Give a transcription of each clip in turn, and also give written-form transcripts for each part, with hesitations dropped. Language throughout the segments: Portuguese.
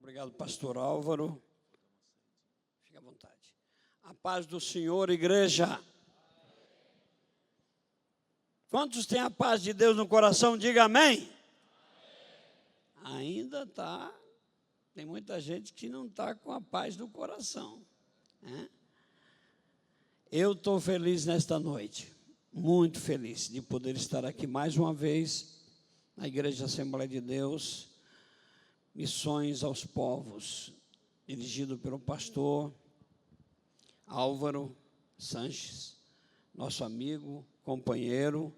Obrigado, pastor Álvaro. Fique à vontade. A paz do Senhor, igreja. Quantos têm a paz de Deus no coração? Diga amém. Ainda está. Tem muita gente que não está com a paz no coração, né? Eu estou feliz nesta noite, muito feliz de poder estar aqui mais uma vez na Igreja Assembleia de Deus, Missões aos Povos, dirigido pelo pastor Álvaro Sanches, nosso amigo, companheiro,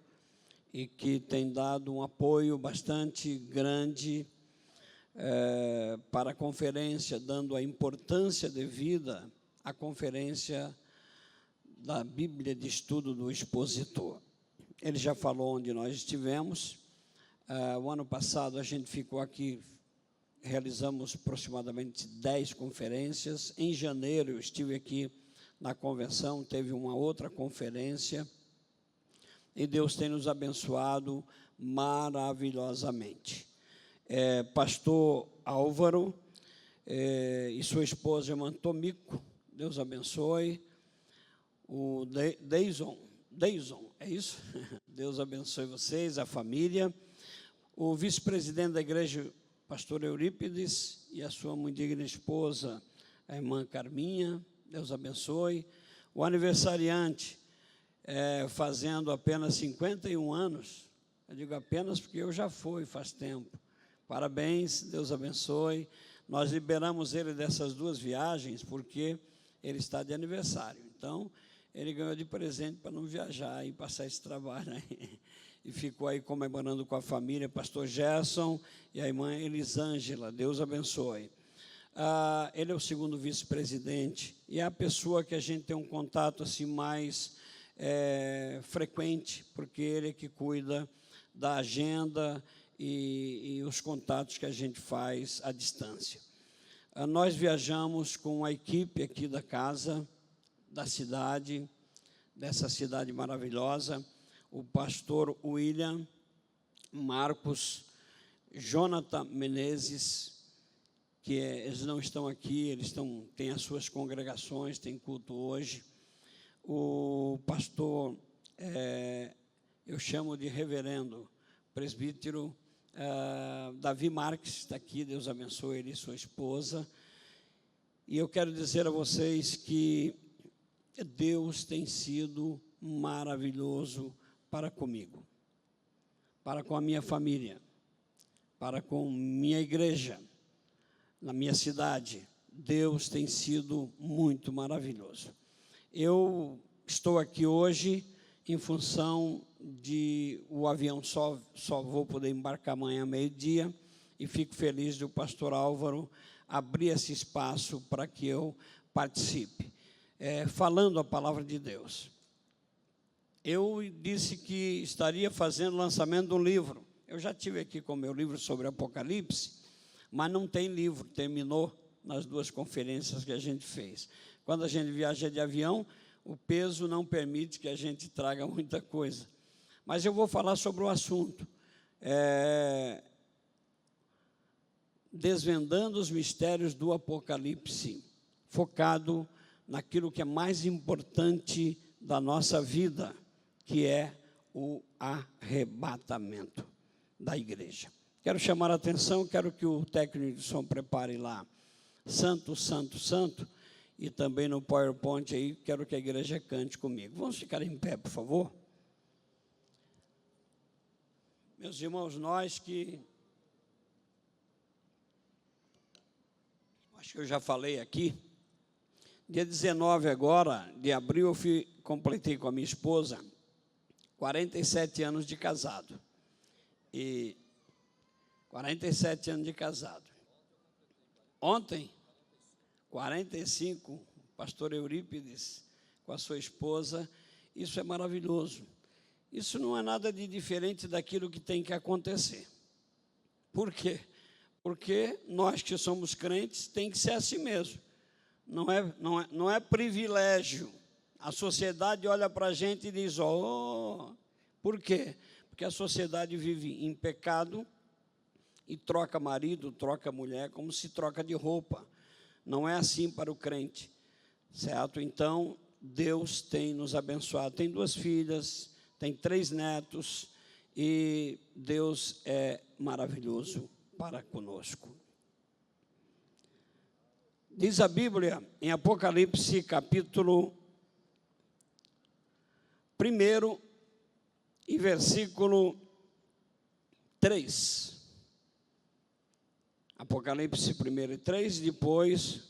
e que tem dado um apoio bastante grande para a conferência, dando a importância devida à conferência da Bíblia de Estudo do Expositor. Ele já falou onde nós estivemos. O ano passado a gente ficou aqui, realizamos aproximadamente 10 conferências. Em janeiro eu estive aqui na convenção, teve uma outra conferência, e Deus tem nos abençoado maravilhosamente. Pastor Álvaro e sua esposa, irmã Tomico, Deus abençoe. O Deison, é isso? Deus abençoe vocês, a família. O vice-presidente da igreja, pastor Eurípides, e a sua muito digna esposa, a irmã Carminha, Deus abençoe. O aniversariante, fazendo apenas 51 anos, eu digo apenas porque eu já fui, faz tempo. Parabéns, Deus abençoe. Nós liberamos ele dessas 2 viagens porque ele está de aniversário. Então, ele ganhou de presente para não viajar e passar esse trabalho aí. E ficou aí comemorando com a família, pastor Gerson e a irmã Elisângela, Deus abençoe. Ele é o segundo vice-presidente e é a pessoa que a gente tem um contato assim mais frequente, porque ele é que cuida da agenda e os contatos que a gente faz à distância. Nós viajamos com a equipe aqui da casa, da cidade, dessa cidade maravilhosa, o pastor William, Marcos, Jonathan Menezes, que eles não estão aqui, eles têm as suas congregações, têm culto hoje. O pastor, eu chamo de reverendo, presbítero Davi Marques, está aqui, Deus abençoe ele e sua esposa. E eu quero dizer a vocês que Deus tem sido maravilhoso para comigo, para com a minha família, para com minha igreja, na minha cidade. Deus tem sido muito maravilhoso. Eu estou aqui hoje em função de o avião só vou poder embarcar amanhã meio-dia, e fico feliz de o pastor Álvaro abrir esse espaço para que eu participe, falando a palavra de Deus. Eu disse que estaria fazendo o lançamento de um livro. Eu já tive aqui com o meu livro sobre Apocalipse, mas não tem livro, terminou nas 2 conferências que a gente fez. Quando a gente viaja de avião, o peso não permite que a gente traga muita coisa. Mas eu vou falar sobre o assunto, desvendando os mistérios do Apocalipse, focado naquilo que é mais importante da nossa vida, que é o arrebatamento da igreja. Quero chamar a atenção, quero que o técnico de som prepare lá, Santo, Santo, Santo, e também no PowerPoint aí, quero que a igreja cante comigo. Vamos ficar em pé, por favor? Meus irmãos, nós que... acho que eu já falei aqui, dia 19 agora, de abril, eu completei com a minha esposa 47 anos de casado. E 47 anos de casado. Ontem, 45, pastor Eurípides com a sua esposa. Isso é maravilhoso. Isso não é nada de diferente daquilo que tem que acontecer. Por quê? Porque nós que somos crentes, tem que ser assim mesmo. Não é privilégio. A sociedade olha para a gente e diz, por quê? Porque a sociedade vive em pecado, e troca marido, troca mulher, como se troca de roupa. Não é assim para o crente, certo? Então, Deus tem nos abençoado. Tem 2 filhas, tem 3 netos, e Deus é maravilhoso para conosco. Diz a Bíblia, em Apocalipse, capítulo 1, e versículo 3. Apocalipse 1 e 3, depois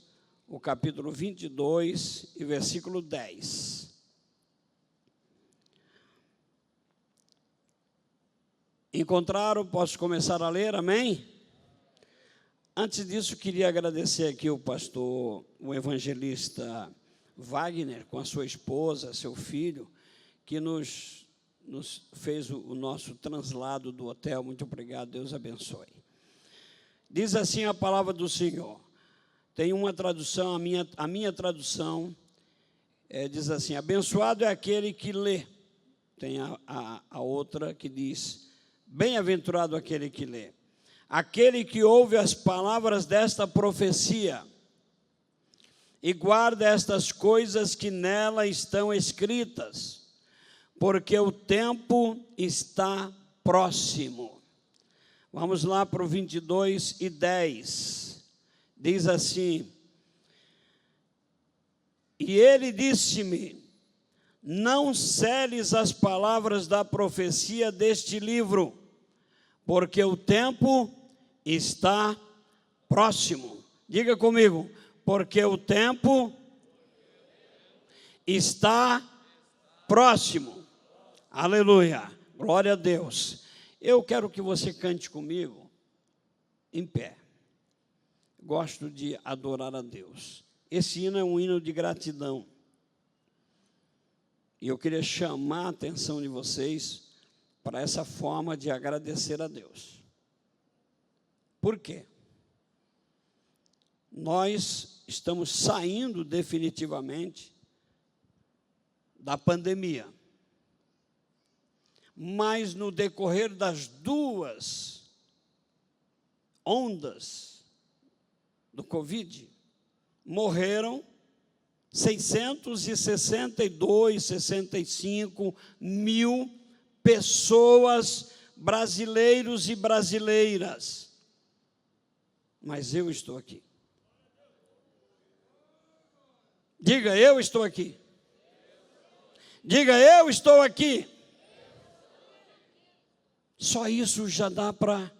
o capítulo 22 e versículo 10. Encontraram? Posso começar a ler, amém? Antes disso, queria agradecer aqui o pastor, o evangelista Wagner, com a sua esposa, seu filho, que nos fez o nosso translado do hotel. Muito obrigado, Deus abençoe. Diz assim a palavra do Senhor. Tem uma tradução, a minha tradução diz assim: abençoado é aquele que lê. Tem a outra que diz: bem-aventurado aquele que lê. Aquele que ouve as palavras desta profecia e guarda estas coisas que nela estão escritas, porque o tempo está próximo. Vamos lá para o 22 e 10. Diz assim: e ele disse-me: não seles as palavras da profecia deste livro, porque o tempo está próximo. Diga comigo: porque o tempo está próximo. Aleluia, glória a Deus. Eu quero que você cante comigo em pé. Gosto de adorar a Deus. Esse hino é um hino de gratidão. E eu queria chamar a atenção de vocês para essa forma de agradecer a Deus. Por quê? Nós estamos saindo definitivamente da pandemia. Mas no decorrer das 2 ondas do Covid, morreram 65 mil pessoas, brasileiros e brasileiras. Mas eu estou aqui. Diga: eu estou aqui. Diga: eu estou aqui. Só isso já dá para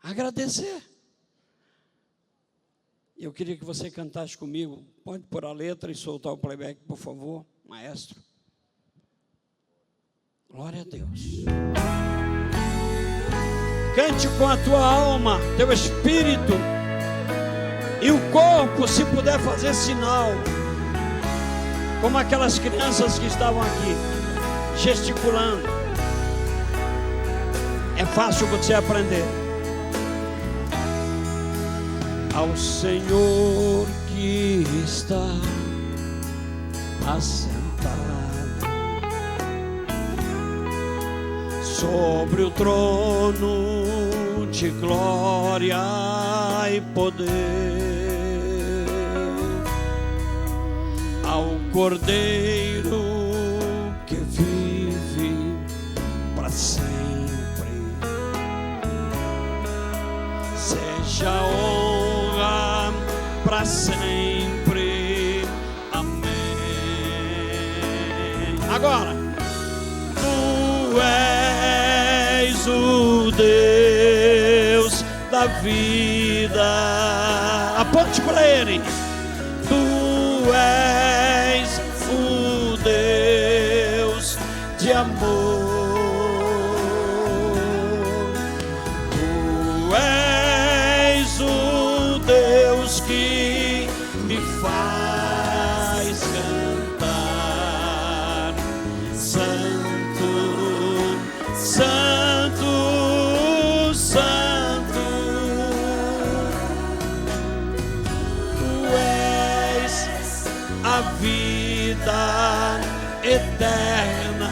agradecer. Eu queria que você cantasse comigo. Pode pôr a letra e soltar o playback, por favor, maestro. Glória a Deus. Cante com a tua alma, teu espírito e o corpo, se puder fazer sinal, como aquelas crianças que estavam aqui, gesticulando. É fácil você aprender. Ao Senhor que está assentado sobre o trono de glória e poder, ao Cordeiro que vive para sempre, seja honra para sempre. Amém. Agora, tu és o Deus da vida. Aponte para Ele. Tu és o Deus de amor. Tu és o Deus que me faz cantar. Santo, Santo, Santo. Tu és a vida eterna.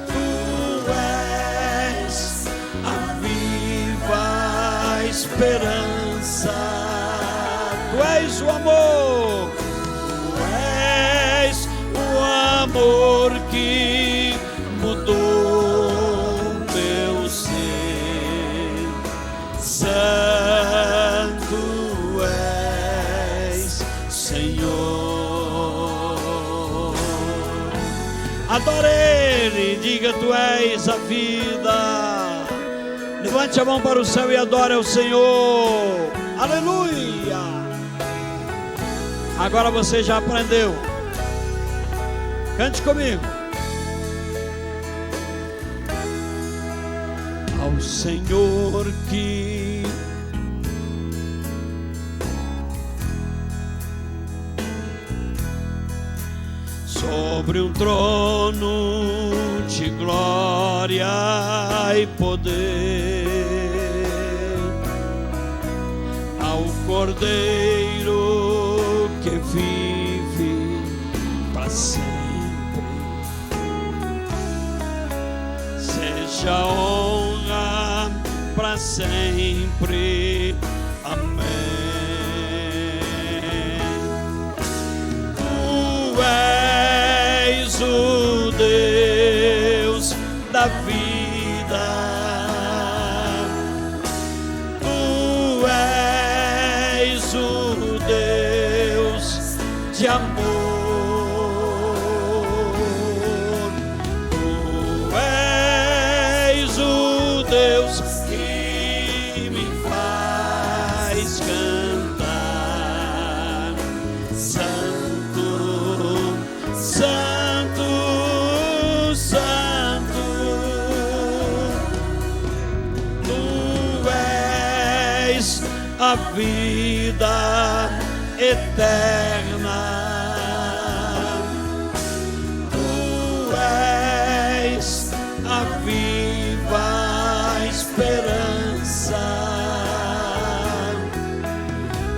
Tu és esperança. Tu és o amor, tu és o amor que mudou meu ser. Santo és, Senhor. Adore Ele, diga: tu és a vida. Levante a mão para o céu e adore ao Senhor. Aleluia! Agora você já aprendeu. Cante comigo. Ao Senhor que sobre um trono de glória e poder, ao Cordeiro que vive para sempre, seja a honra para sempre. Amém. Tu és o Deus da vida, tu és o Deus de amor, tu és o Deus que me faz cantar. Santo, Santo, Santo, tu és a vida eterna, tu és a viva esperança,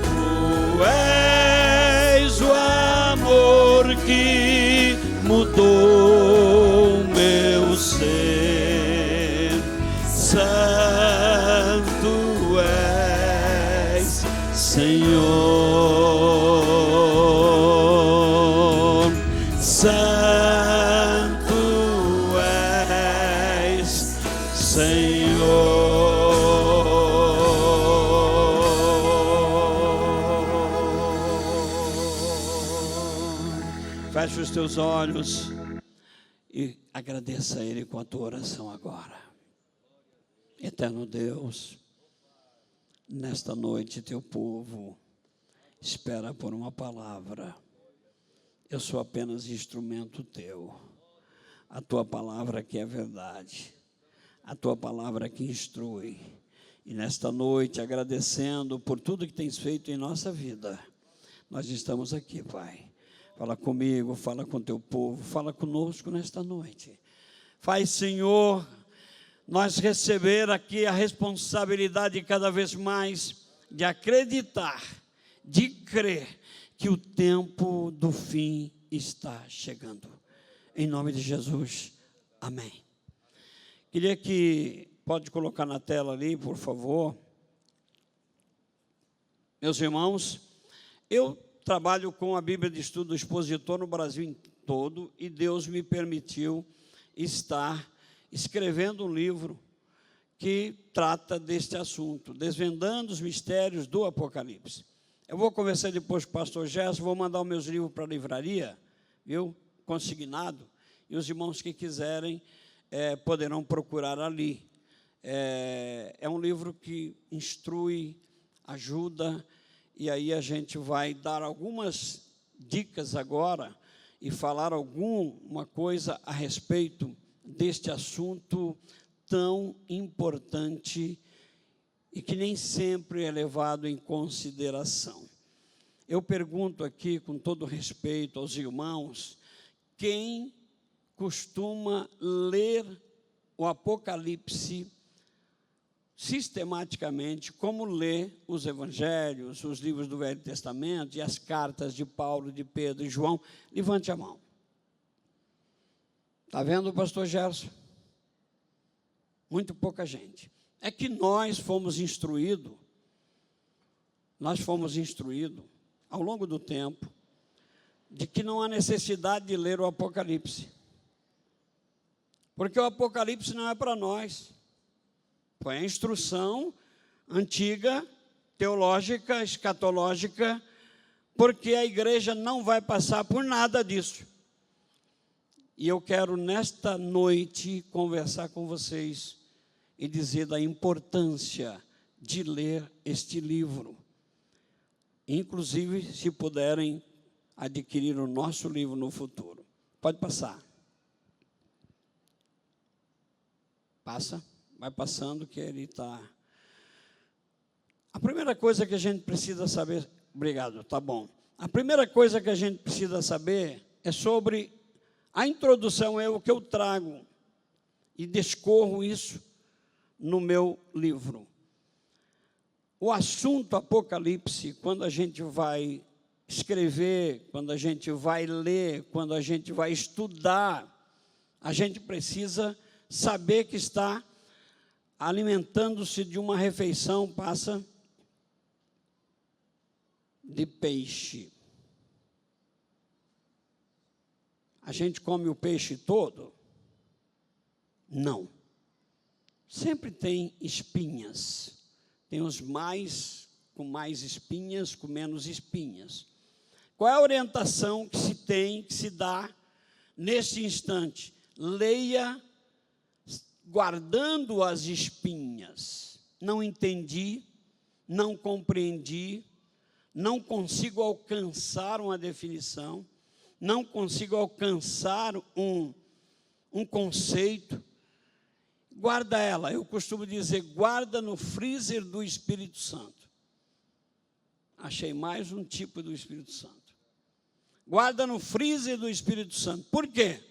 tu és o amor que mudou meu ser. Santo és, Senhor. Santo és, Senhor. Feche os teus olhos e agradeça a Ele com a tua oração agora. Eterno Deus, nesta noite teu povo espera por uma palavra. Eu sou apenas instrumento teu. A tua palavra que é verdade, a tua palavra que instrui. E nesta noite, agradecendo por tudo que tens feito em nossa vida, nós estamos aqui, Pai. Fala comigo, fala com teu povo, fala conosco nesta noite. Faz, Senhor, nós receber aqui a responsabilidade cada vez mais de acreditar, de crer que o tempo do fim está chegando. Em nome de Jesus, amém. Queria que, pode colocar na tela ali, por favor. Meus irmãos, eu trabalho com a Bíblia de Estudo do Expositor no Brasil todo, e Deus me permitiu estar escrevendo um livro que trata deste assunto, desvendando os mistérios do Apocalipse. Eu vou conversar depois com o pastor Gerson, vou mandar os meus livros para a livraria, viu? Consignado, e os irmãos que quiserem poderão procurar ali. É um livro que instrui, ajuda, e aí a gente vai dar algumas dicas agora e falar alguma coisa a respeito deste assunto tão importante e que nem sempre é levado em consideração. Eu pergunto aqui, com todo respeito aos irmãos, quem costuma ler o Apocalipse sistematicamente, como lê os evangelhos, os livros do Velho Testamento e as cartas de Paulo, de Pedro e João? Levante a mão. Está vendo, pastor Gerson? Muito pouca gente. É que nós fomos instruídos nós fomos instruídos, ao longo do tempo, de que não há necessidade de ler o Apocalipse. Porque o Apocalipse não é para nós. Foi a instrução antiga, teológica, escatológica, porque a igreja não vai passar por nada disso. E eu quero, nesta noite, conversar com vocês e dizer da importância de ler este livro. Inclusive, se puderem adquirir o nosso livro no futuro. Pode passar. Passa, vai passando que ele está... A primeira coisa que a gente precisa saber... Obrigado, tá bom. A primeira coisa que a gente precisa saber é sobre a introdução, é o que eu trago e discorro isso no meu livro. O assunto Apocalipse, quando a gente vai escrever, quando a gente vai ler, quando a gente vai estudar, a gente precisa saber que está alimentando-se de uma refeição, passa, de peixe. A gente come o peixe todo? Não. Sempre tem espinhas. Tem os mais com mais espinhas, com menos espinhas. Qual é a orientação que se tem, que se dá nesse instante? Leia guardando as espinhas. Não entendi, não compreendi, não consigo alcançar uma definição, não consigo alcançar um conceito. Guarda ela, eu costumo dizer, guarda no freezer do Espírito Santo. Achei mais um tipo do Espírito Santo. Guarda no freezer do Espírito Santo. Por quê?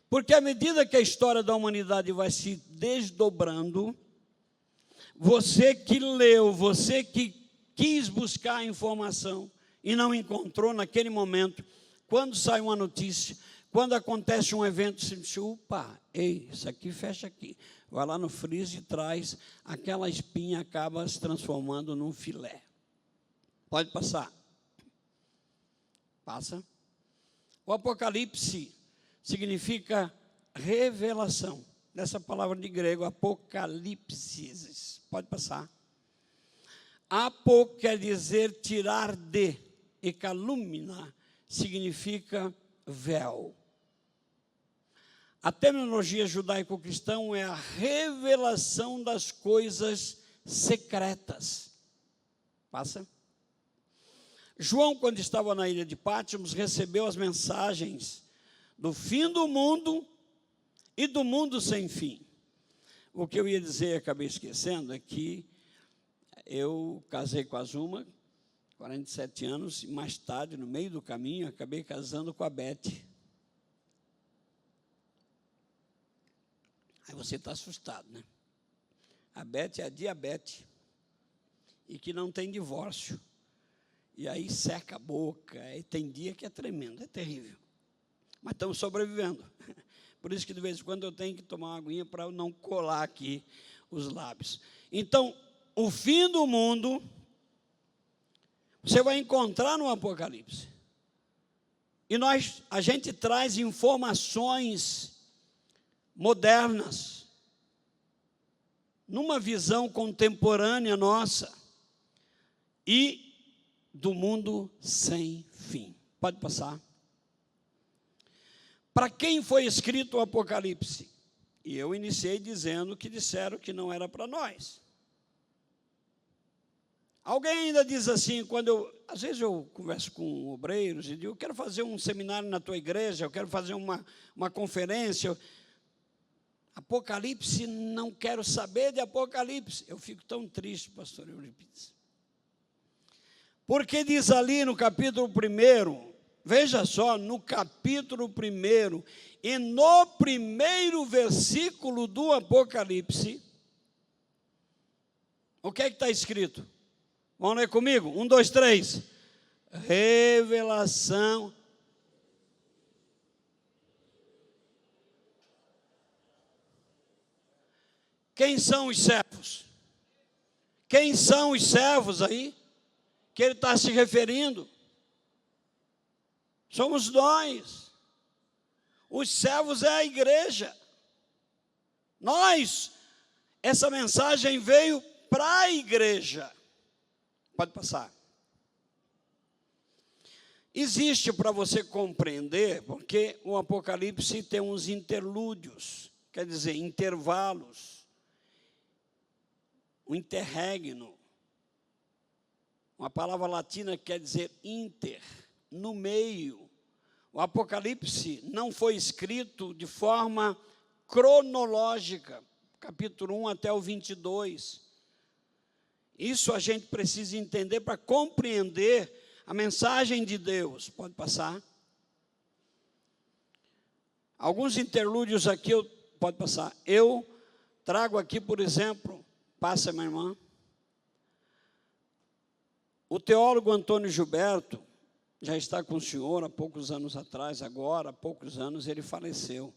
Porque à medida que a história da humanidade vai se desdobrando, você que leu, você que quis buscar a informação e não encontrou naquele momento, quando sai uma notícia, quando acontece um evento, você diz, opa, ei, isso aqui fecha aqui. Vai lá no freezer e traz, aquela espinha acaba se transformando num filé. Pode passar. Passa. O Apocalipse significa revelação. Dessa palavra de grego, apocalipsis. Pode passar. Apo quer dizer tirar de, e calumna significa véu. A terminologia judaico-cristã é a revelação das coisas secretas. Passa. João, quando estava na ilha de Pátimos, recebeu as mensagens do fim do mundo e do mundo sem fim. O que eu ia dizer, e acabei esquecendo, é que eu casei com a Zuma, 47 anos, e mais tarde, no meio do caminho, acabei casando com a Beth. Aí você está assustado, né? A Beth é a diabetes, e que não tem divórcio. E aí seca a boca, e tem dia que é tremendo, é terrível. Mas estamos sobrevivendo. Por isso que de vez em quando eu tenho que tomar uma aguinha para eu não colar aqui os lábios. Então, o fim do mundo, você vai encontrar no Apocalipse. E a gente traz informações modernas, numa visão contemporânea nossa, e do mundo sem fim. Pode passar. Para quem foi escrito o Apocalipse? E eu iniciei dizendo que disseram que não era para nós. Alguém ainda diz assim, às vezes eu converso com obreiros e digo, eu quero fazer um seminário na tua igreja, eu quero fazer uma conferência. Apocalipse, não quero saber de Apocalipse. Eu fico tão triste, pastor Euripides. Porque diz ali no capítulo 1, veja só, no capítulo 1, e no primeiro versículo do Apocalipse, o que é que está escrito? Vamos ler comigo? 1, 2, 3. Revelação. Quem são os servos? Quem são os servos aí? que ele está se referindo? Somos nós. Os servos é a igreja. Nós, essa mensagem veio para a igreja. Pode passar. Existe, para você compreender, porque o Apocalipse tem uns interlúdios, quer dizer, intervalos, um interregno. Uma palavra latina que quer dizer inter, no meio. O Apocalipse não foi escrito de forma cronológica, capítulo 1 até o 22. Isso a gente precisa entender para compreender a mensagem de Deus. Pode passar. Alguns interlúdios aqui, pode passar. Eu trago aqui, por exemplo, passa, minha irmã. O teólogo Antônio Gilberto já está com o senhor há poucos anos atrás, agora, há poucos anos, ele faleceu.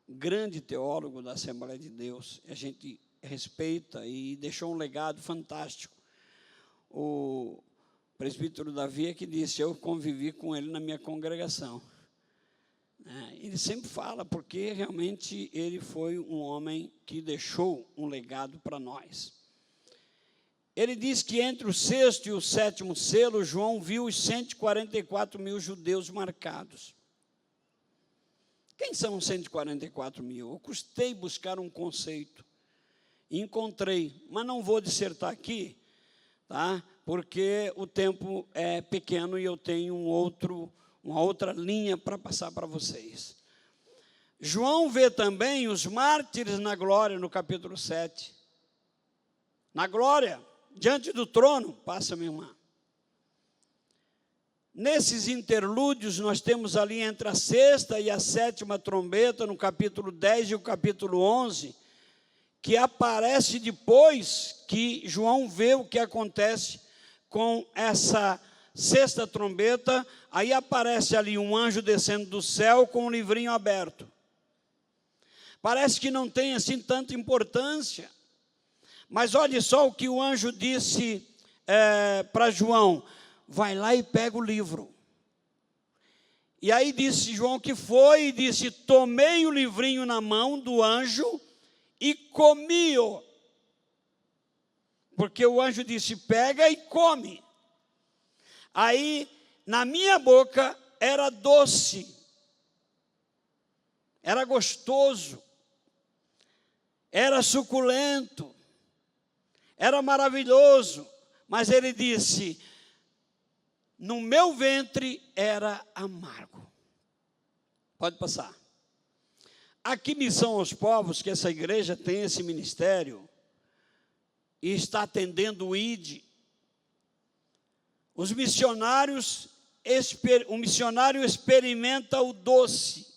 Grande teólogo da Assembleia de Deus. A gente respeita e deixou um legado fantástico. O presbítero Davi é que disse, eu convivi com ele na minha congregação. Ele sempre fala, porque realmente ele foi um homem que deixou um legado para nós. Ele diz que entre o sexto e o sétimo selo, João viu os 144 mil judeus marcados. Quem são os 144 mil? Eu custei buscar um conceito. Encontrei, mas não vou dissertar aqui, tá? Porque o tempo é pequeno e eu tenho uma outra linha para passar para vocês. João vê também os mártires na glória, no capítulo 7. Na glória, diante do trono, passa, minha irmã. Nesses interlúdios, nós temos ali entre a sexta e a sétima trombeta, no capítulo 10 e o capítulo 11, que aparece depois que João vê o que acontece com essa sexta trombeta. Aí aparece ali um anjo descendo do céu com um livrinho aberto. Parece que não tem assim tanta importância, mas olhe só o que o anjo disse para João: vai lá e pega o livro. E aí disse João que foi e disse, tomei o livrinho na mão do anjo e comi-o. Porque o anjo disse, pega e come. Aí, na minha boca, era doce, era gostoso, era suculento, era maravilhoso. Mas ele disse, no meu ventre era amargo. Pode passar. Aqui, Missão aos Povos, que essa igreja tem esse ministério e está atendendo o ID. Os missionários, o missionário experimenta o doce,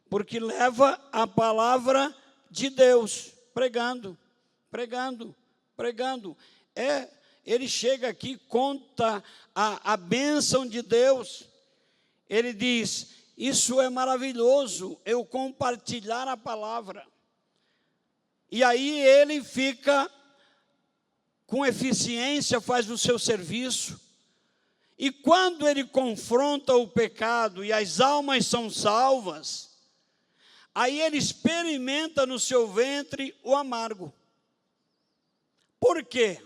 porque leva a palavra de Deus, pregando. Ele chega aqui, conta a bênção de Deus. Ele diz, isso é maravilhoso, eu compartilhar a palavra. E aí ele fica com eficiência, faz o seu serviço. E quando ele confronta o pecado e as almas são salvas, aí ele experimenta no seu ventre o amargo. Por quê?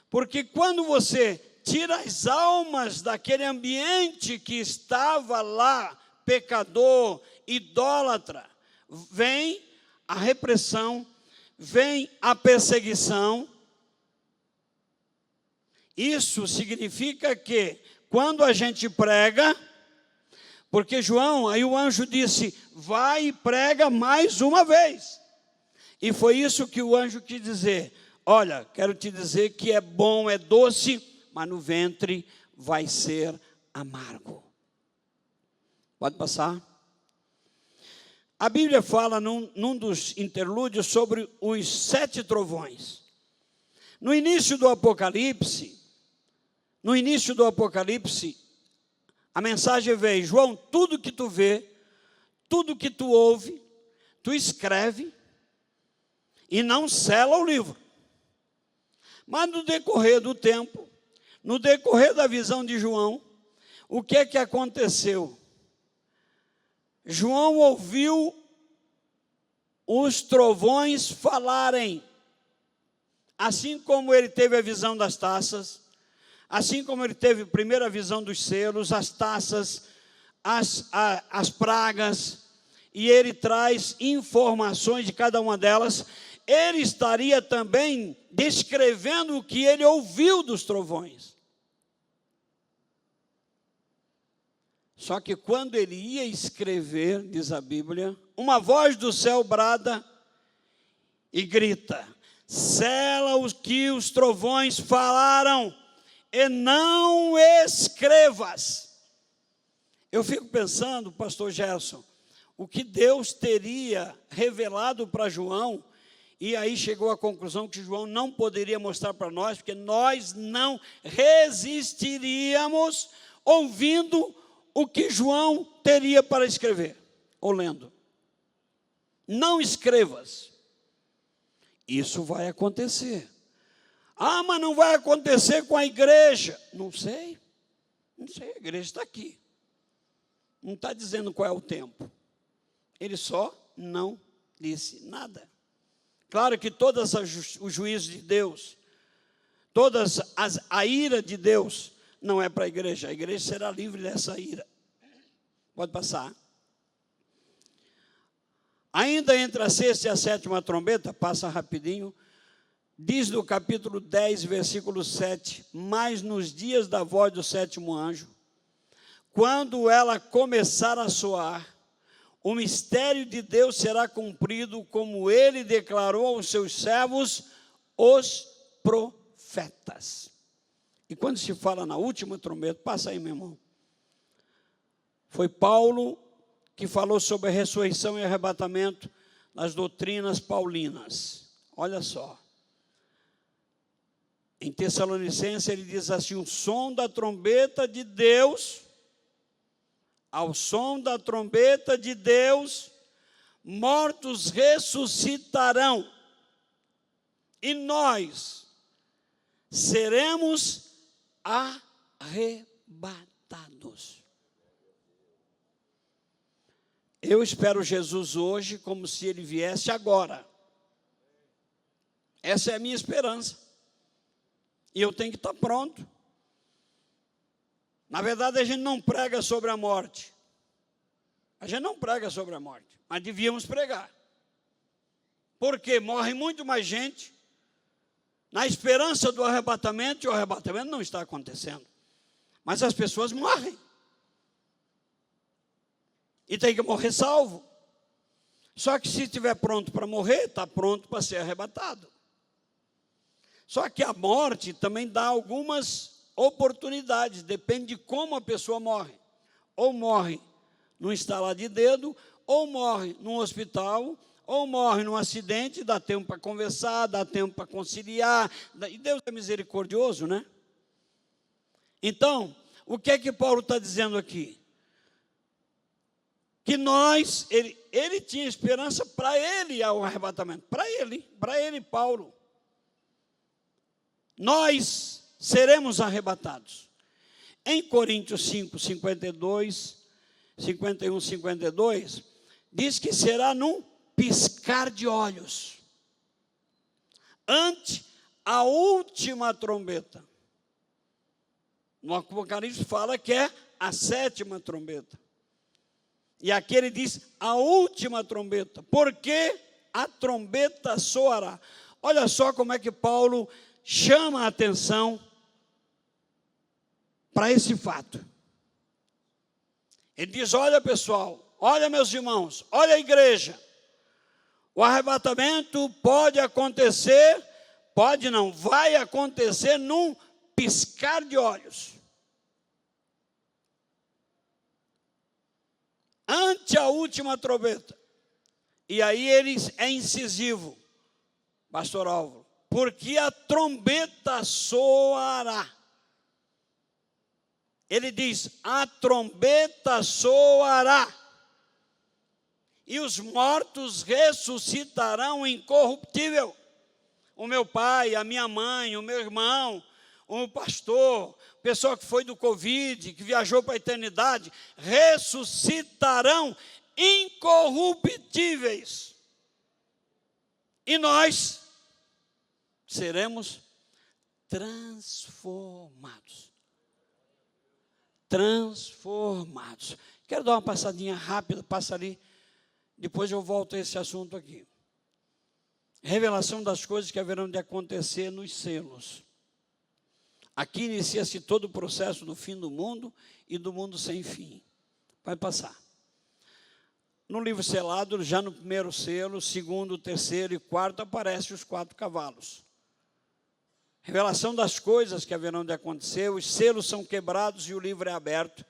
Porque quando você tira as almas daquele ambiente que estava lá, pecador, idólatra, vem a repressão, vem a perseguição. Isso significa que, quando a gente prega, porque João, aí o anjo disse, vai e prega mais uma vez. E foi isso que o anjo quis dizer. Olha, quero te dizer que é bom, é doce, mas no ventre vai ser amargo. Pode passar. A Bíblia fala num dos interlúdios sobre os 7 trovões. No início do Apocalipse, a mensagem veio, João, tudo que tu vê, tudo que tu ouve, tu escreve e não sela o livro. Mas no decorrer do tempo, No decorrer da visão de João, o que é que aconteceu? João ouviu os trovões falarem, assim como ele teve a visão das taças, assim como ele teve a primeira visão dos selos, as taças, as pragas, e ele traz informações de cada uma delas. Ele estaria também descrevendo o que ele ouviu dos trovões. Só que quando ele ia escrever, diz a Bíblia, uma voz do céu brada e grita: sela o que os trovões falaram e não escrevas. Eu fico pensando, pastor Gerson, o que Deus teria revelado para João, e aí chegou à conclusão que João não poderia mostrar para nós, porque nós não resistiríamos ouvindo o que João teria para escrever, ou lendo. Não escrevas. Isso vai acontecer. Ah, mas não vai acontecer com a igreja. Não sei, a igreja está aqui. Não está dizendo qual é o tempo. Ele só não disse nada. Claro que todos os juízos de Deus, a ira de Deus, não é para a igreja será livre dessa ira. Pode passar. Ainda entre a sexta e a sétima trombeta, passa rapidinho, diz no capítulo 10, versículo 7, mas nos dias da voz do sétimo anjo, quando ela começar a soar, o mistério de Deus será cumprido, como ele declarou aos seus servos, os profetas. E quando se fala na última trombeta, passa aí, meu irmão. Foi Paulo que falou sobre a ressurreição e arrebatamento nas doutrinas paulinas. Olha só. Em Tessalonicenses ele diz assim: o som da trombeta de Deus, ao som da trombeta de Deus, mortos ressuscitarão, e nós seremos arrebatados. Eu espero Jesus hoje como se ele viesse agora. Essa é a minha esperança. E eu tenho que estar pronto. Na verdade, a gente não prega sobre a morte. A gente não prega sobre a morte, mas devíamos pregar. Porque morre muito mais gente na esperança do arrebatamento, e o arrebatamento não está acontecendo. Mas as pessoas morrem. E tem que morrer salvo. Só que se estiver pronto para morrer, está pronto para ser arrebatado. Só que a morte também dá algumas oportunidades, depende de como a pessoa morre. Ou morre num estalar de dedo, ou morre num hospital, ou morre num acidente, dá tempo para conversar, dá tempo para conciliar. E Deus é misericordioso, né? Então, o que é que Paulo está dizendo aqui? Que nós, ele tinha esperança para ele ao arrebatamento, para ele, Paulo. Nós seremos arrebatados. Em Coríntios 5, 52, 51, 52, diz que será num piscar de olhos, ante a última trombeta. No Apocalipse fala que é a sétima trombeta. E aqui ele diz a última trombeta, porque a trombeta soará. Olha só como é que Paulo chama a atenção para esse fato. Ele diz: olha pessoal, olha meus irmãos, olha a igreja. O arrebatamento pode acontecer, pode não, vai acontecer num piscar de olhos. Ante a última trombeta. E aí ele é incisivo, pastor Álvaro, porque a trombeta soará. Ele diz: a trombeta soará, e os mortos ressuscitarão incorruptível. O meu pai, a minha mãe, o meu irmão, um pastor, pessoa que foi do Covid, que viajou para a eternidade, ressuscitarão incorruptíveis. E nós seremos transformados. Transformados. Quero dar uma passadinha rápida, passa ali, depois eu volto a esse assunto aqui. Revelação das coisas que haverão de acontecer nos selos. Aqui inicia-se todo o processo do fim do mundo e do mundo sem fim. Vai passar. No livro selado, já no primeiro selo, segundo, terceiro e quarto, aparecem os 4 cavalos. Revelação das coisas que haverão de acontecer, os selos são quebrados e o livro é aberto.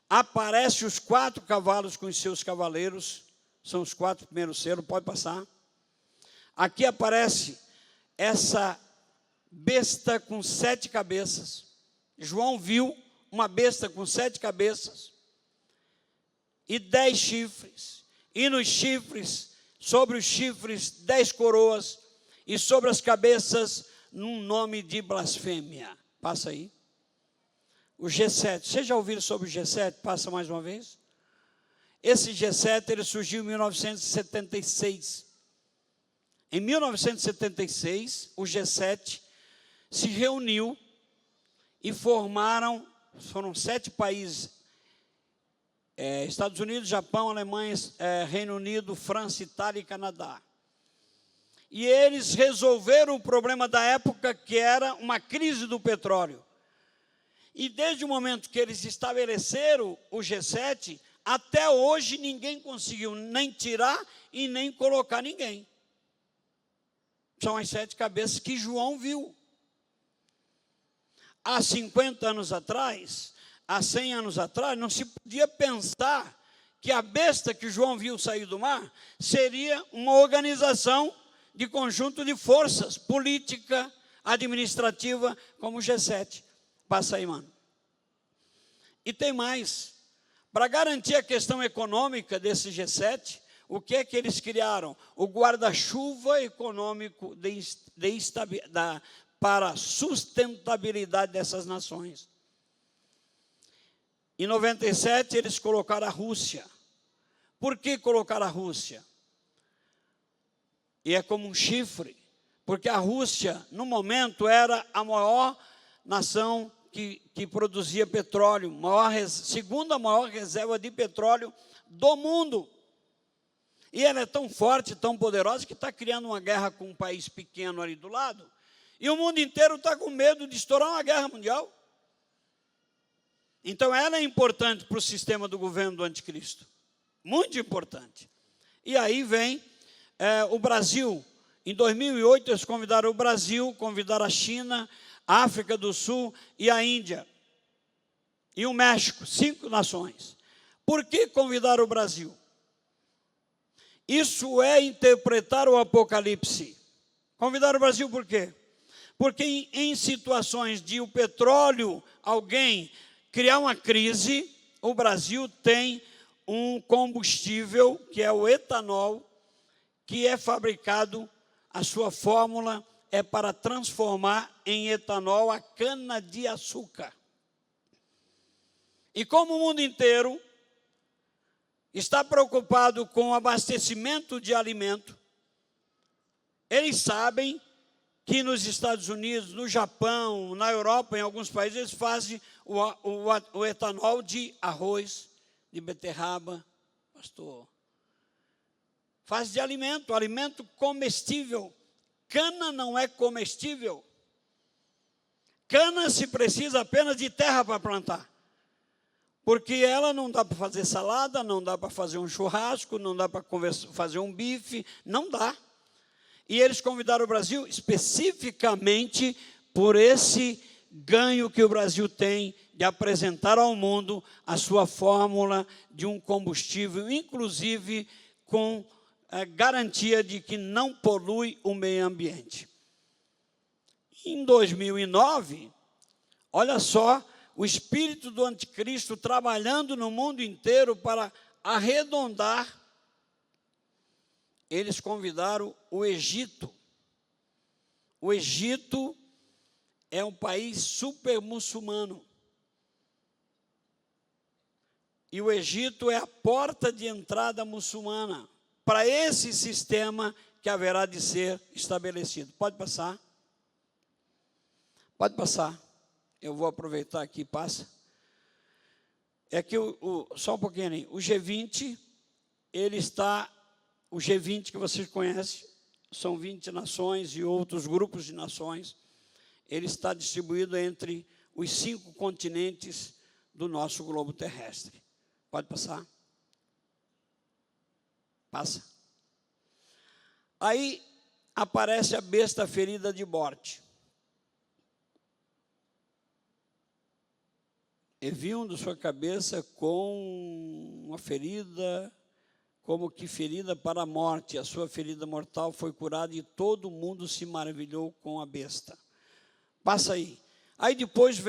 Aparecem os 4 cavalos com os seus cavaleiros, são os 4 primeiros selos, pode passar. Aqui aparece essa besta com 7 cabeças. João viu uma besta com 7 cabeças e 10 chifres. E nos chifres, sobre os chifres, 10 coroas. E sobre as cabeças, num nome de blasfêmia. Passa aí. O G7. Vocês já ouviram sobre o G7? Passa mais uma vez. Esse G7 ele surgiu em 1976. Em 1976, o G7 se reuniu e foram 7 países, Estados Unidos, Japão, Alemanha, Reino Unido, França, Itália e Canadá. E eles resolveram o problema da época, que era uma crise do petróleo. E desde o momento que eles estabeleceram o G7, até hoje ninguém conseguiu nem tirar e nem colocar ninguém. São as 7 cabeças que João viu. Há 50 anos atrás, há 100 anos atrás, não se podia pensar que a besta que João viu sair do mar seria uma organização de conjunto de forças política, administrativa, como o G7. Passa aí, mano. E tem mais. Para garantir a questão econômica desse G7, o que é que eles criaram? O guarda-chuva econômico para a sustentabilidade dessas nações. Em 97, eles colocaram a Rússia. Por que colocaram a Rússia? E é como um chifre, porque a Rússia, no momento, era a maior nação que produzia petróleo, segunda maior reserva de petróleo do mundo. E ela é tão forte, tão poderosa, que está criando uma guerra com um país pequeno ali do lado, e o mundo inteiro está com medo de estourar uma guerra mundial. Então, ela é importante para o sistema do governo do anticristo. Muito importante. E aí vem o Brasil. Em 2008, eles convidaram o Brasil, convidaram a China, a África do Sul e a Índia. E o México, 5 nações. Por que convidaram o Brasil? Isso é interpretar o Apocalipse. Convidaram o Brasil por quê? Porque em situações de o petróleo, alguém criar uma crise, o Brasil tem um combustível, que é o etanol, que é fabricado, a sua fórmula é para transformar em etanol a cana-de-açúcar. E como o mundo inteiro está preocupado com o abastecimento de alimento, eles sabem que nos Estados Unidos, no Japão, na Europa, em alguns países, eles fazem o etanol de arroz, de beterraba, pastor. Faz de alimento comestível. Cana não é comestível. Cana se precisa apenas de terra para plantar. Porque ela não dá para fazer salada, não dá para fazer um churrasco, não dá para fazer um bife, não dá. E eles convidaram o Brasil especificamente por esse ganho que o Brasil tem de apresentar ao mundo a sua fórmula de um combustível, inclusive com a garantia de que não polui o meio ambiente. Em 2009, olha só, o espírito do anticristo trabalhando no mundo inteiro para arredondar. Eles convidaram o Egito. O Egito é um país super muçulmano. E o Egito é a porta de entrada muçulmana para esse sistema que haverá de ser estabelecido. Pode passar? Pode passar. Eu vou aproveitar aqui, passa. É que, só um pouquinho aí, o G20, o G20 que vocês conhecem, são 20 nações e outros grupos de nações, ele está distribuído entre os 5 continentes do nosso globo terrestre. Pode passar? Passa. Aí aparece a besta ferida de morte. E viam de sua cabeça com uma ferida, como que ferida para a morte. A sua ferida mortal foi curada e todo mundo se maravilhou com a besta. Passa aí. Aí depois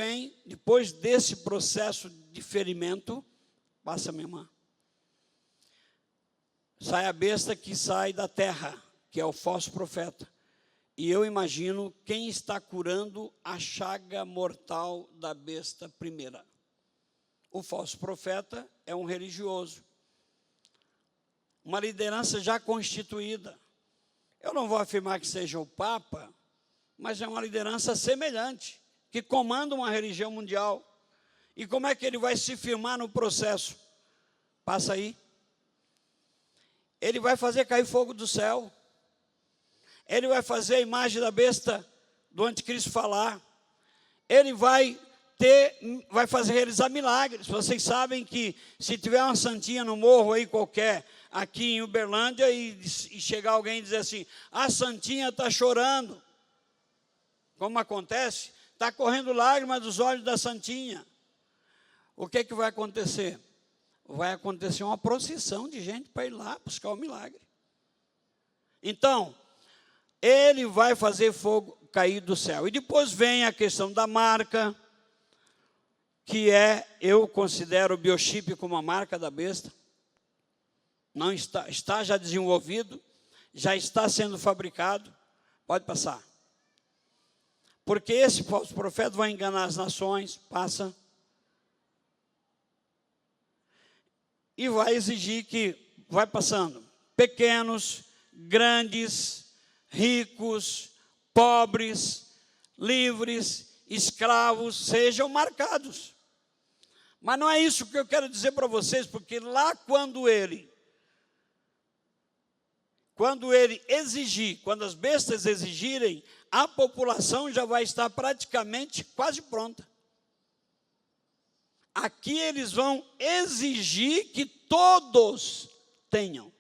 desse processo de ferimento, passa, minha irmã, sai a besta que sai da terra, que é o falso profeta. E eu imagino quem está curando a chaga mortal da besta primeira. O falso profeta é um religioso, uma liderança já constituída. Eu não vou afirmar que seja o Papa, mas é uma liderança semelhante, que comanda uma religião mundial. E como é que ele vai se firmar no processo? Passa aí. Ele vai fazer cair fogo do céu. Ele vai fazer a imagem da besta do anticristo falar. Ele vai realizar milagres. Vocês sabem que se tiver uma santinha no morro aí qualquer, aqui em Uberlândia, e chegar alguém e dizer assim, a santinha está chorando. Como acontece? Está correndo lágrimas dos olhos da santinha. O que vai acontecer? Vai acontecer uma procissão de gente para ir lá buscar o milagre. Então, ele vai fazer fogo cair do céu. E depois vem a questão da marca, que eu considero o biochip como a marca da besta. Não está já desenvolvido, já está sendo fabricado. Pode passar. Porque esse falso profeta vai enganar as nações, passa. E vai exigir que, vai passando, pequenos, grandes, ricos, pobres, livres, escravos, sejam marcados. Mas não é isso que eu quero dizer para vocês, porque lá quando ele exigir, quando as bestas exigirem, a população já vai estar praticamente quase pronta. Aqui eles vão exigir que todos tenham.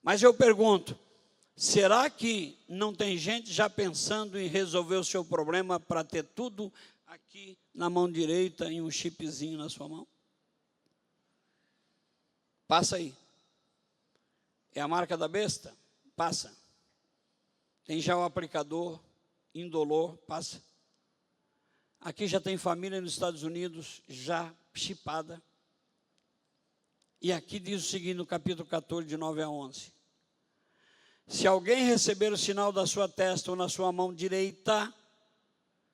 Mas eu pergunto, será que não tem gente já pensando em resolver o seu problema para ter tudo aqui na mão direita e um chipzinho na sua mão? Passa aí. É a marca da besta? Passa. Tem já o aplicador indolor? Passa. Aqui já tem família nos Estados Unidos já chipada. E aqui diz o seguinte no capítulo 14, de 9 a 11. Se alguém receber o sinal da sua testa ou na sua mão direita,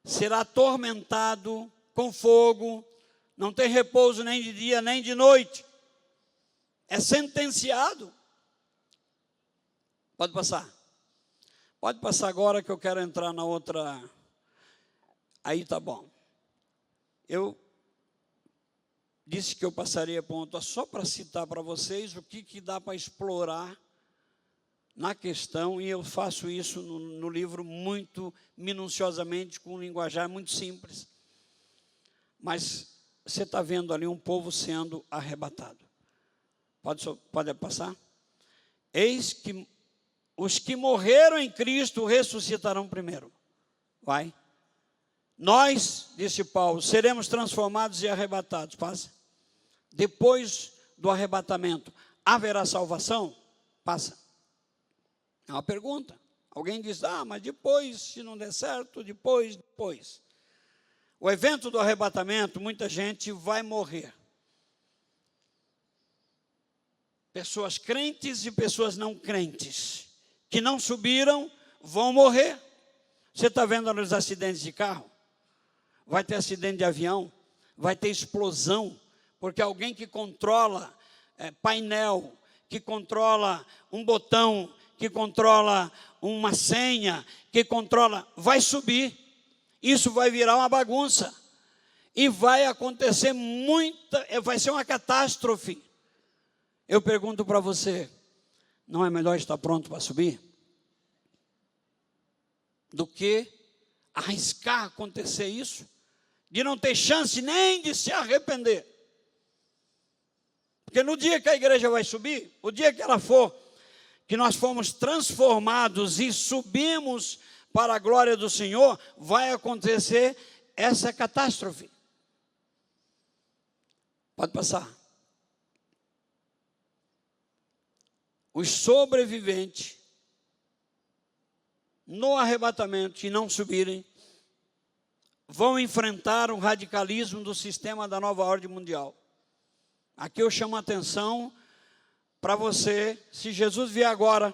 será atormentado com fogo, não tem repouso nem de dia nem de noite. É sentenciado. Pode passar. Pode passar agora que eu quero entrar na outra. Aí tá bom. Eu disse que eu passaria ponto só para citar para vocês o que dá para explorar na questão, e eu faço isso no livro muito minuciosamente, com um linguajar muito simples. Mas você está vendo ali um povo sendo arrebatado. Pode passar? Eis que os que morreram em Cristo ressuscitarão primeiro. Vai. Nós, disse Paulo, seremos transformados e arrebatados. Passa. Depois do arrebatamento, haverá salvação? Passa. É uma pergunta. Alguém diz, mas depois, se não der certo, depois. O evento do arrebatamento, muita gente vai morrer. Pessoas crentes e pessoas não crentes, que não subiram, vão morrer. Você está vendo os acidentes de carro? Vai ter acidente de avião, vai ter explosão, porque alguém que controla painel, que controla um botão, que controla uma senha, que controla, vai subir. Isso vai virar uma bagunça. E vai acontecer vai ser uma catástrofe. Eu pergunto para você, não é melhor estar pronto para subir? Do que arriscar acontecer isso? De não ter chance nem de se arrepender. Porque no dia que a igreja vai subir, o dia que ela for, que nós fomos transformados e subimos para a glória do Senhor, vai acontecer essa catástrofe. Pode passar. Os sobreviventes no arrebatamento e não subirem, vão enfrentar o radicalismo do sistema da nova ordem mundial. Aqui eu chamo a atenção para você, se Jesus vier agora,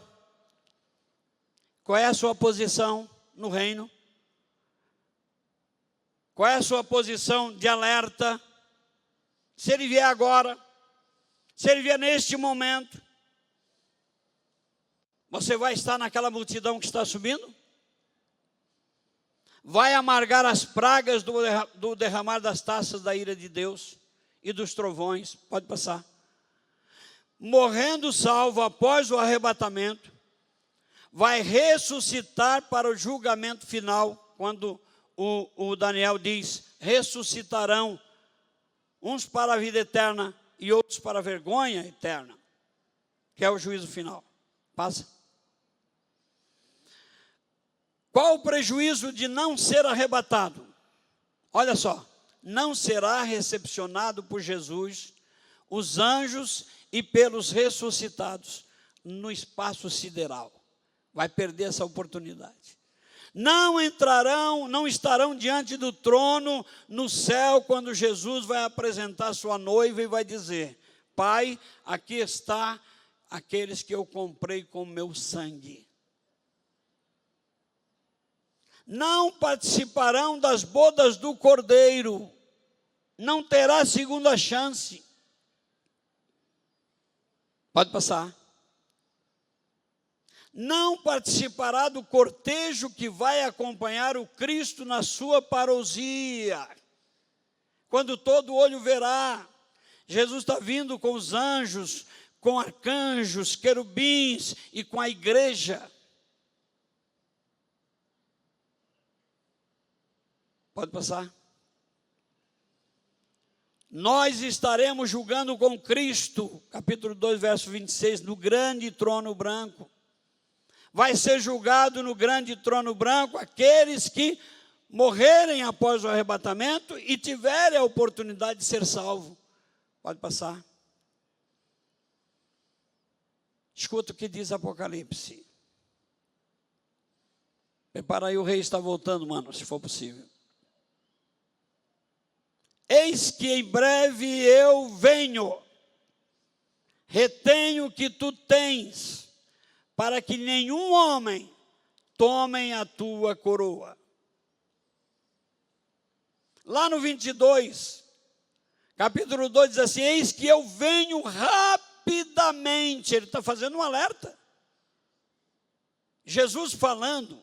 qual é a sua posição no reino? Qual é a sua posição de alerta? Se ele vier agora, se ele vier neste momento, você vai estar naquela multidão que está subindo? Vai amargar as pragas do derramar das taças da ira de Deus e dos trovões? Pode passar. Morrendo salvo após o arrebatamento, vai ressuscitar para o julgamento final, quando o Daniel diz, ressuscitarão, uns para a vida eterna e outros para a vergonha eterna, que é o juízo final. Passa. Qual o prejuízo de não ser arrebatado? Olha só, não será recepcionado por Jesus, os anjos e pelos ressuscitados no espaço sideral. Vai perder essa oportunidade. Não estarão diante do trono no céu quando Jesus vai apresentar sua noiva e vai dizer, Pai, aqui está aqueles que eu comprei com meu sangue. Não participarão das bodas do Cordeiro, não terá segunda chance. Pode passar. Não participará do cortejo que vai acompanhar o Cristo na sua parousia. Quando todo olho verá, Jesus está vindo com os anjos, com arcanjos, querubins e com a igreja. Pode passar. Nós estaremos julgando com Cristo, capítulo 2, verso 26, no grande trono branco. Vai ser julgado no grande trono branco aqueles que morrerem após o arrebatamento e tiverem a oportunidade de ser salvo. Pode passar. Escuta o que diz Apocalipse. Prepara aí, o rei está voltando, mano, se for possível. Eis que em breve eu venho, retenho o que tu tens, para que nenhum homem tome a tua coroa. Lá no 22, capítulo 2 diz assim, eis que eu venho rapidamente, ele está fazendo um alerta. Jesus falando,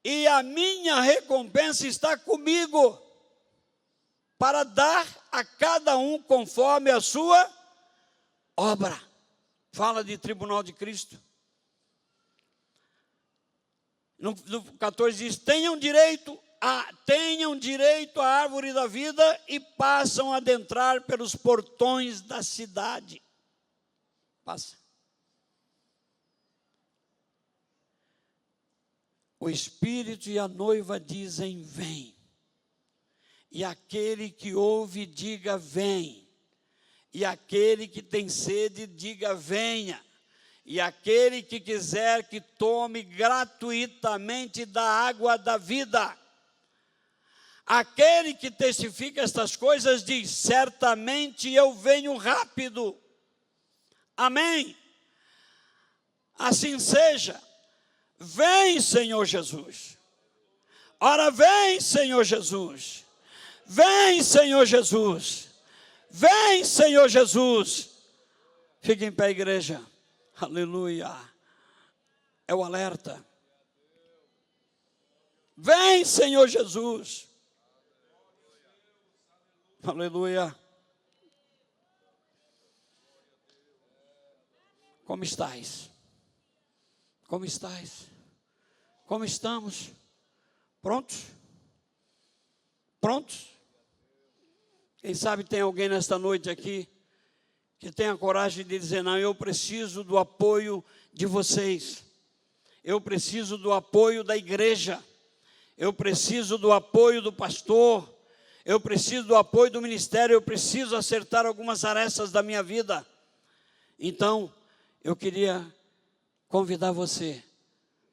e a minha recompensa está comigo, para dar a cada um conforme a sua obra. Fala de tribunal de Cristo. No 14 diz, tenham direito à árvore da vida e passam a adentrar pelos portões da cidade. Passa. O Espírito e a noiva dizem, vem. E aquele que ouve, diga, vem. E aquele que tem sede, diga, venha. E aquele que quiser, que tome gratuitamente da água da vida. Aquele que testifica estas coisas diz, certamente eu venho rápido. Amém? Assim seja. Vem, Senhor Jesus. Ora, vem, Senhor Jesus. Vem, Senhor Jesus. Vem, Senhor Jesus. Fique em pé, igreja. Aleluia. É o alerta. Vem, Senhor Jesus. Aleluia. Como estais? Como estais? Como estamos? Prontos? Prontos? Quem sabe tem alguém nesta noite aqui que tenha coragem de dizer: não, eu preciso do apoio de vocês. Eu preciso do apoio da igreja. Eu preciso do apoio do pastor. Eu preciso do apoio do ministério. Eu preciso acertar algumas arestas da minha vida. Então, eu queria convidar você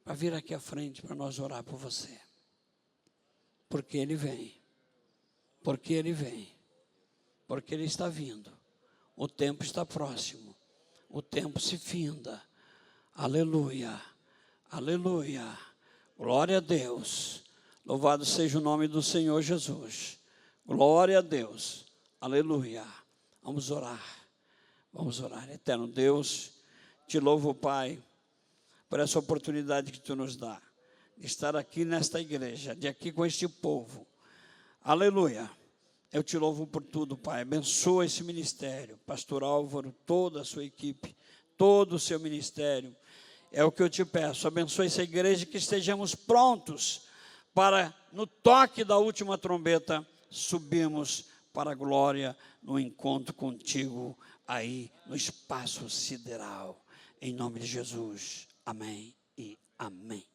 para vir aqui à frente para nós orar por você. Porque Ele vem. Porque Ele vem. Porque Ele está vindo. O tempo está próximo. O tempo se finda. Aleluia. Aleluia. Glória a Deus. Louvado seja o nome do Senhor Jesus. Glória a Deus. Aleluia. Vamos orar. Vamos orar. Eterno Deus, te louvo, Pai, por essa oportunidade que tu nos dá, de estar aqui nesta igreja, de aqui com este povo. Aleluia. Eu te louvo por tudo, Pai. Abençoa esse ministério, pastor Álvaro, toda a sua equipe, todo o seu ministério. É o que eu te peço. Abençoa essa igreja, que estejamos prontos para, no toque da última trombeta, subirmos para a glória no encontro contigo aí no espaço sideral. Em nome de Jesus. Amém e amém.